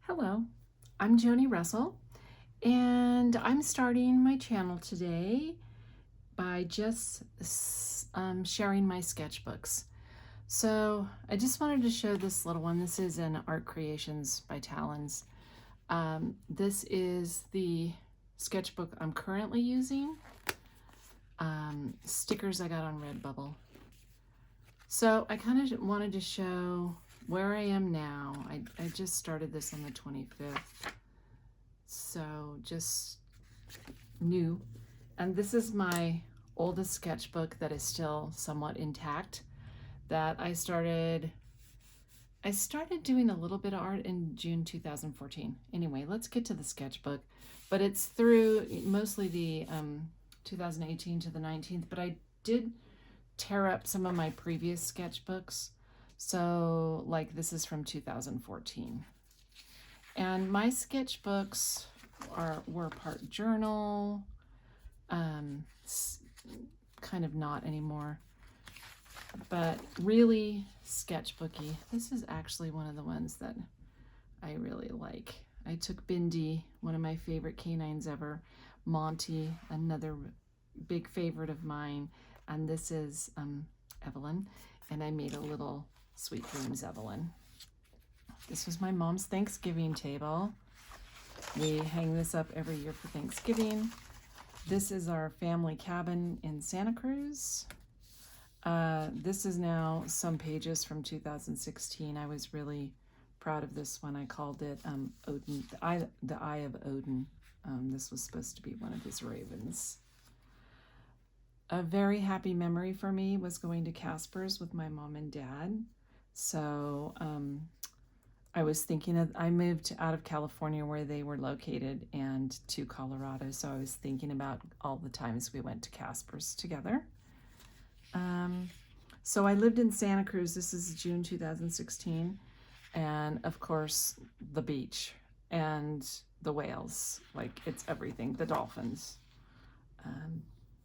Hello, I'm Joni Russell, and I'm starting my channel today by just sharing my sketchbooks. So I just wanted to show this little one. This is an Art Creations by Talons. This is the sketchbook I'm currently using. Stickers I got on Redbubble. So I kind of wanted to show where I am now. I just started this on the 25th. So just new. And this is my oldest sketchbook that is still somewhat intact that I started doing a little bit of art in June 2014. Anyway, let's get to the sketchbook. But it's through mostly the 2018 to the 19th, but I did tear up some of my previous sketchbooks. So like this is from 2014. And my sketchbooks were part journal, kind of not anymore, but really sketchbooky. This is actually one of the ones that I really like. I took Bindi, one of my favorite canines ever, Monty, another big favorite of mine, and this is Evelyn, and I made a little Sweet Dreams Evelyn. This was my mom's Thanksgiving table. We hang this up every year for Thanksgiving. This is our family cabin in Santa Cruz. This is now some pages from 2016. I was really proud of this one. I called it Odin, the Eye of Odin. This was supposed to be one of his ravens. A very happy memory for me was going to Casper's with my mom and dad. So I was thinking of, I moved out of California where they were located and to Colorado. So I was thinking about all the times we went to Casper's together. So I lived in Santa Cruz. This is June 2016. And of course, the beach and the whales, like it's everything, the dolphins.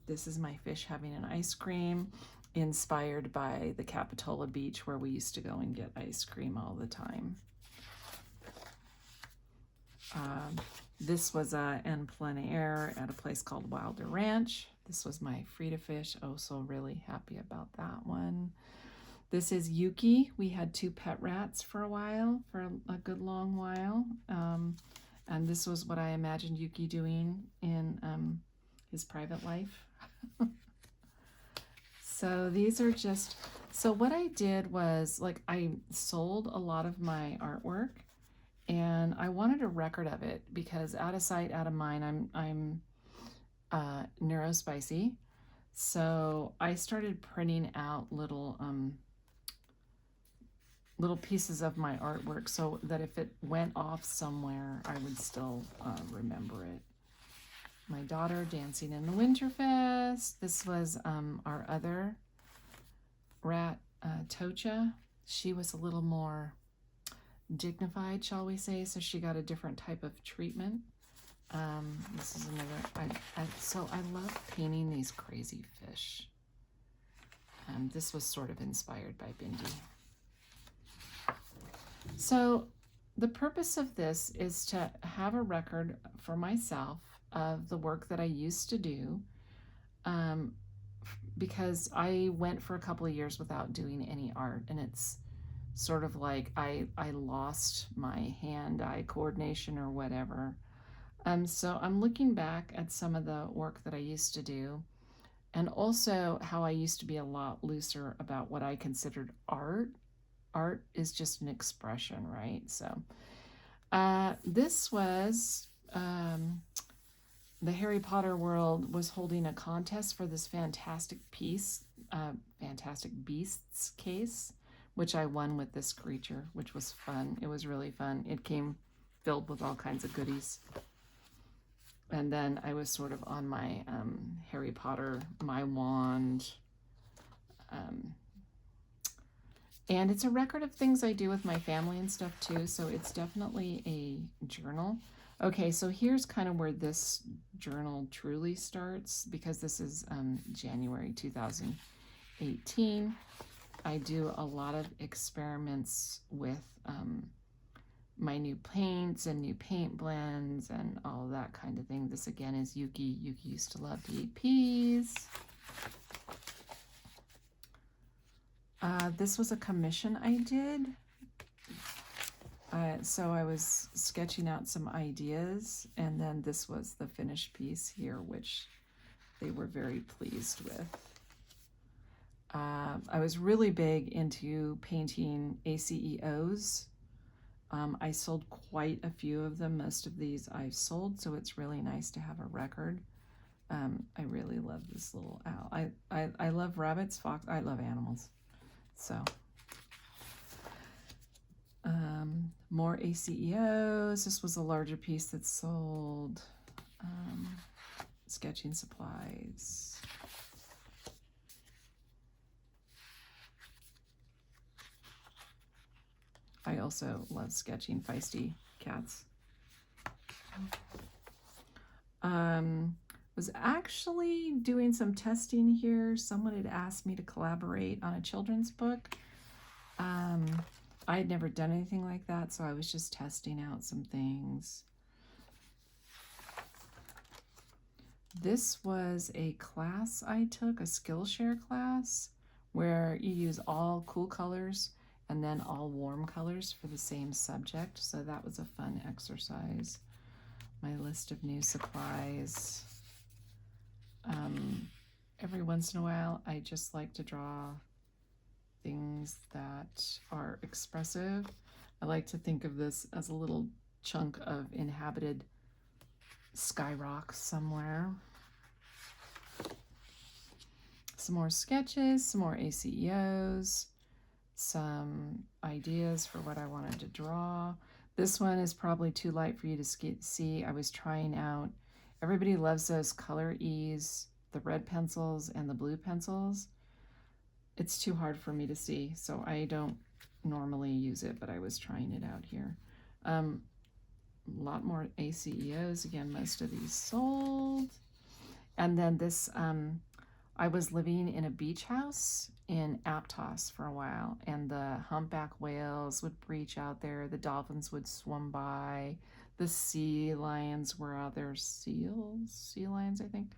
This is my fish having an ice cream, inspired by the Capitola Beach where we used to go and get ice cream all the time. This was en plein air at a place called Wilder Ranch. This was my Frida fish. Oh, so really happy about that one. This is Yuki. We had 2 pet rats for a while, for a good long while. And this was what I imagined Yuki doing in his private life. So these are just, so what I did was, like, I sold a lot of my artwork and I wanted a record of it because out of sight, out of mind, I'm neurospicy. So I started printing out little pieces of my artwork so that if it went off somewhere, I would still remember it. My daughter dancing in the Winterfest. This was our other rat, Tocha. She was a little more dignified, shall we say, so she got a different type of treatment. This is another, so I love painting these crazy fish. This was sort of inspired by Bindi. So the purpose of this is to have a record for myself of the work that I used to do, because I went for a couple of years without doing any art, and it's sort of like I lost my hand-eye coordination or whatever. So I'm looking back at some of the work that I used to do, and also how I used to be a lot looser about what I considered art. Art is just an expression, right? So this was the Harry Potter world was holding a contest for this Fantastic Beasts case, which I won with this creature, which was fun. It was really fun. It came filled with all kinds of goodies. And then I was sort of on my Harry Potter, my wand. And it's a record of things I do with my family and stuff too, so it's definitely a journal. Okay, so here's kind of where this journal truly starts, because this is January 2018. I do a lot of experiments with my new paints and new paint blends and all that kind of thing. This again is Yuki. Yuki used to love to eat peas. This was a commission I did. So I was sketching out some ideas, and then this was the finished piece here, which they were very pleased with. I was really big into painting ACEOs. I sold quite a few of them. Most of these I've sold, so it's really nice to have a record. I really love this little owl. I love rabbits, fox. I love animals. So, more ACEOs. This was a larger piece that sold. Sketching supplies. I also love sketching feisty cats. Was actually doing some testing here. Someone had asked me to collaborate on a children's book. I had never done anything like that, so I was just testing out some things. This was a class I took, a Skillshare class, where you use all cool colors and then all warm colors for the same subject. So that was a fun exercise. My list of new supplies. Every once in a while, I just like to draw things that are expressive. I like to think of this as a little chunk of inhabited sky rock somewhere. Some more sketches, some more ACEOs, some ideas for what I wanted to draw. This one is probably too light for you to see. I was trying out, everybody loves those color E's, the red pencils and the blue pencils. It's too hard for me to see, so I don't normally use it, but I was trying it out here. A lot more ACEOs. Again, most of these sold. And then this, I was living in a beach house in Aptos for a while, and the humpback whales would breach out there. The dolphins would swim by. The sea lions were out there. Sea lions, I think.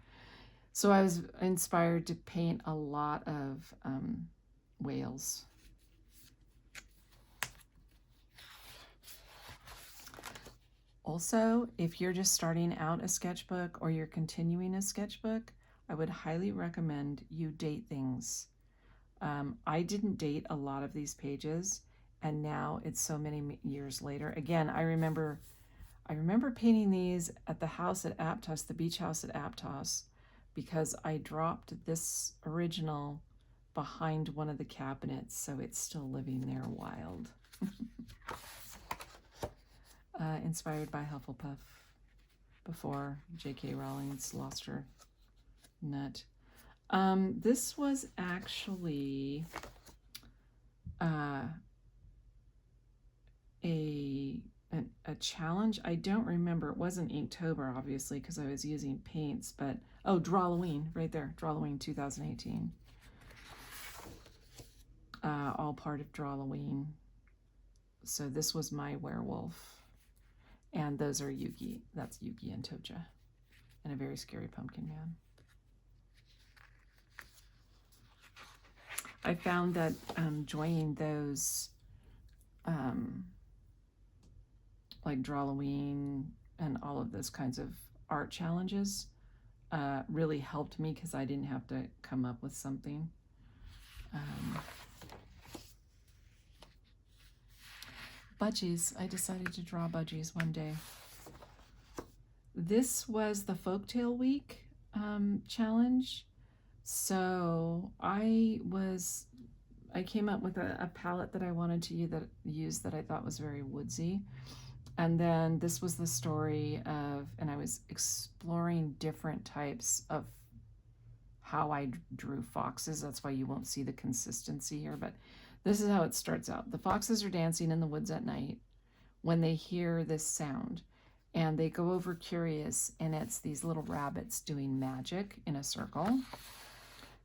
So I was inspired to paint a lot of whales. Also, if you're just starting out a sketchbook or you're continuing a sketchbook, I would highly recommend you date things. I didn't date a lot of these pages, and now it's so many years later. Again, I remember painting these at the house at Aptos, the beach house at Aptos, because I dropped this original behind one of the cabinets, so it's still living there wild. Inspired by Hufflepuff before J.K. Rowling's lost her nut. This was actually a challenge. I don't remember. It wasn't Inktober, obviously, because I was using paints, but oh, Drawloween, right there. Drawloween 2018. All part of Drawloween. So this was my werewolf. And those are Yuki. That's Yuki and Toja. And a very scary pumpkin man. I found that joining those like Drawloween and all of those kinds of art challenges really helped me because I didn't have to come up with something. Budgies. I decided to draw budgies one day. This was the Folktale Week challenge. So I came up with a palette that I wanted to use that I thought was very woodsy. And then this was the story of, and I was exploring different types of how I drew foxes. That's why you won't see the consistency here, but this is how it starts out. The foxes are dancing in the woods at night when they hear this sound, and they go over curious, and it's these little rabbits doing magic in a circle.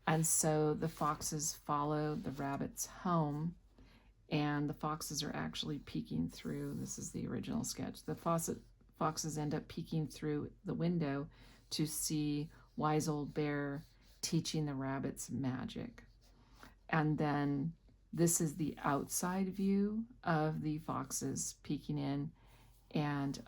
And so the foxes follow the rabbits home, and the foxes are actually peeking through. This is the original sketch. The foxes end up peeking through the window to see Wise Old Bear teaching the rabbits magic. And then this is the outside view of the foxes peeking in. And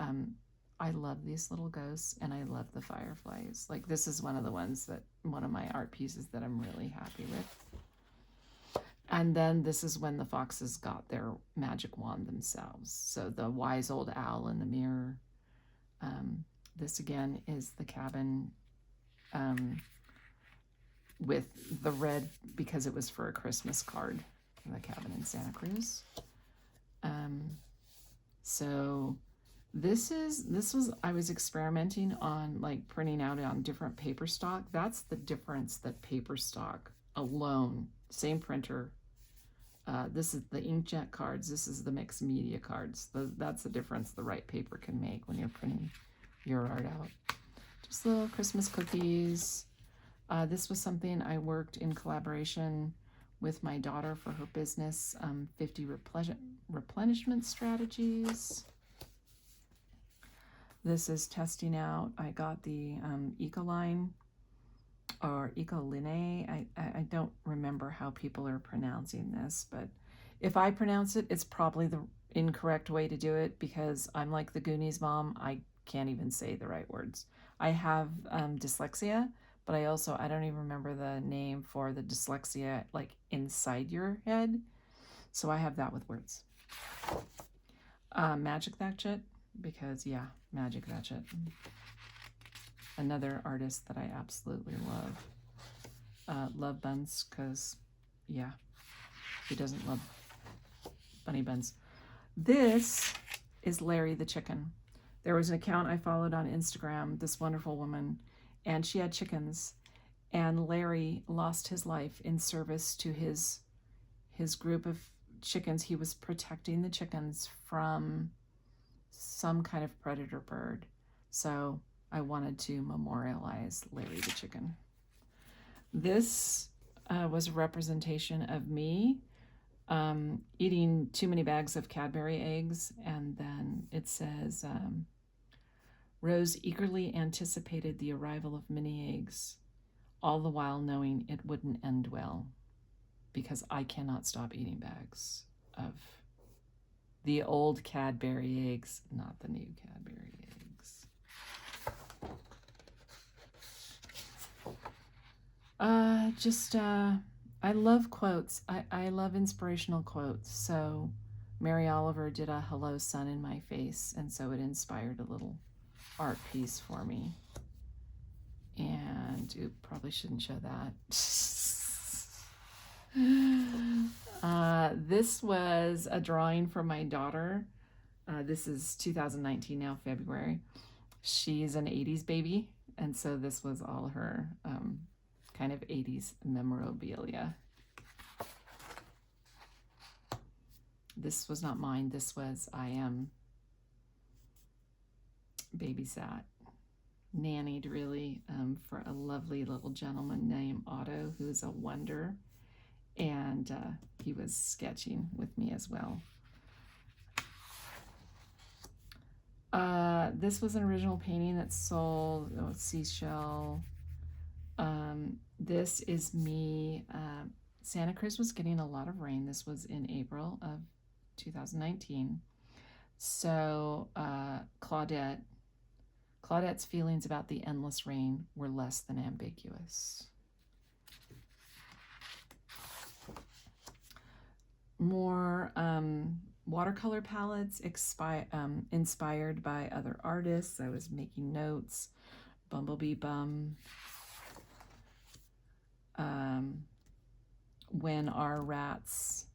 I love these little ghosts, and I love the fireflies. Like, this is one of the ones that, one of my art pieces that I'm really happy with. And then this is when the foxes got their magic wand themselves. So the wise old owl in the mirror. This again is the cabin with the red, because it was for a Christmas card, the cabin in Santa Cruz. So this was, I was experimenting on like printing out on different paper stock. That's the difference, that paper stock alone, same printer. This is the inkjet cards. This is the mixed media cards. That's the difference the right paper can make when you're printing your art out. Just little Christmas cookies. This was something I worked in collaboration with my daughter for her business, 50 replenishment strategies. This is testing out. I got the Ecoline or Ecoline. I don't remember how people are pronouncing this, but if I pronounce it, it's probably the incorrect way to do it, because I'm like the Goonies mom. I can't even say the right words. I have dyslexia, but I don't even remember the name for the dyslexia, like inside your head. So I have that with words. Magic That Shit, because yeah, Magic That Shit. Another artist that I absolutely love. Love buns, because yeah, who doesn't love bunny buns? This is Larry the chicken. There was an account I followed on Instagram, this wonderful woman, and she had chickens, and Larry lost his life in service to his group of chickens. He was protecting the chickens from some kind of predator bird. So I wanted to memorialize Larry the chicken. This was a representation of me eating too many bags of Cadbury eggs, and then it says, Rose eagerly anticipated the arrival of many eggs, all the while knowing it wouldn't end well, because I cannot stop eating bags of the old Cadbury eggs, not the new Cadbury eggs. I love quotes. I love inspirational quotes. So Mary Oliver did a "Hello, sun in my face," and so it inspired a little art piece for me. And probably shouldn't show that. This was a drawing from my daughter. This is 2019 now, February. She's an 80s baby, and so this was all her kind of 80s memorabilia. This was not mine. This was, I am babysat, nannied really, for a lovely little gentleman named Otto, who's a wonder. And he was sketching with me as well. This was an original painting that sold, seashell. This is me. Santa Cruz was getting a lot of rain. This was in April of 2019. So Claudette's feelings about the endless rain were less than ambiguous. More watercolor palettes inspired by other artists. I was making notes. Bumblebee Bum. When our rats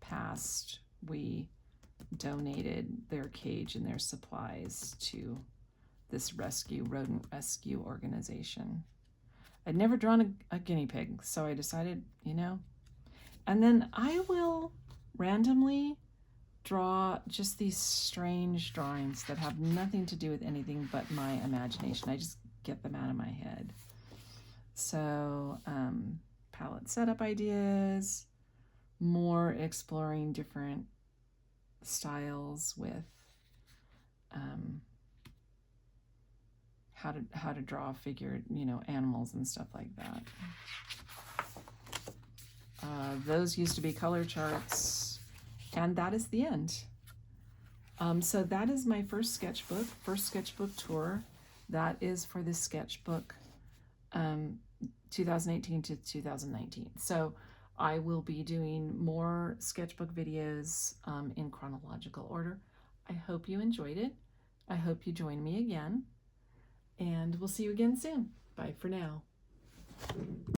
passed, we donated their cage and their supplies to this rodent rescue organization. I'd never drawn a guinea pig, so I decided, and then I will randomly draw just these strange drawings that have nothing to do with anything but my imagination. I just get them out of my head. So palette setup ideas, more exploring different styles with how to draw figured, animals and stuff like that. Those used to be color charts, and that is the end. So that is my first sketchbook tour. That is for the sketchbook 2018 to 2019. So I will be doing more sketchbook videos in chronological order. I hope you enjoyed it. I hope you join me again, and we'll see you again soon. Bye for now.